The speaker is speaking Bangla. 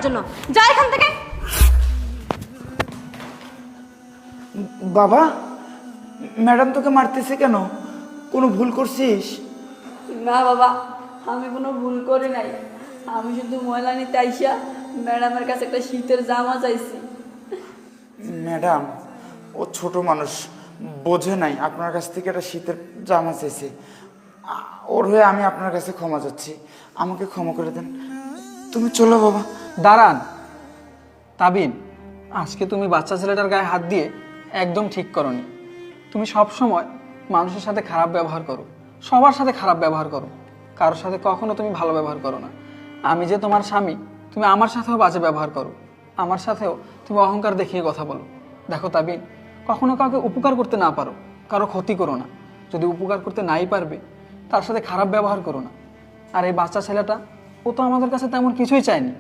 জন্য। যা এখান থেকে। বাবা, ম্যাডাম তোকে মারতেছে কেন? কোনো ভুল করছিস? না বাবা, আমি কোনো ভুল করি নাই। আমি শুধু ময়লা নিতে আইসা ম্যাডামের কাছে একটা শীতের জামা চাইছি। ম্যাডাম, ও ছোট মানুষ, বোঝে নাই আপনার কাছ থেকে একটা শীতের জামা চেয়েছে। ওর হয়ে আমি আপনার কাছে ক্ষমা চাচ্ছি, আমাকে ক্ষমা করে দেন। তুমি চলো বাবা। দাঁড়ান তাবিন, আজকে তুমি বাচ্চা ছেলেটার গায়ে হাত দিয়ে একদম ঠিক করনি। তুমি সব সময় মানুষের সাথে খারাপ ব্যবহার করো, সবার সাথে খারাপ ব্যবহার করো, কারোর সাথে কখনো তুমি ভালো ব্যবহার করো না। আমি যে তোমার স্বামী, তুমি আমার সাথেও বাজে ব্যবহার করো, আমার সাথেও তুমি অহংকার দেখিয়ে কথা বলো। দেখো তাবিন, কখনো কাউকে উপকার করতে না পারো, কারো ক্ষতি করো না। যদি উপকার করতে নাই পারবে, তার সাথে খারাপ ব্যবহার করো না। আর এই বাচ্চা ছেলেটা, ও তো আমাদের কাছে তেমন কিছুই চায়নি।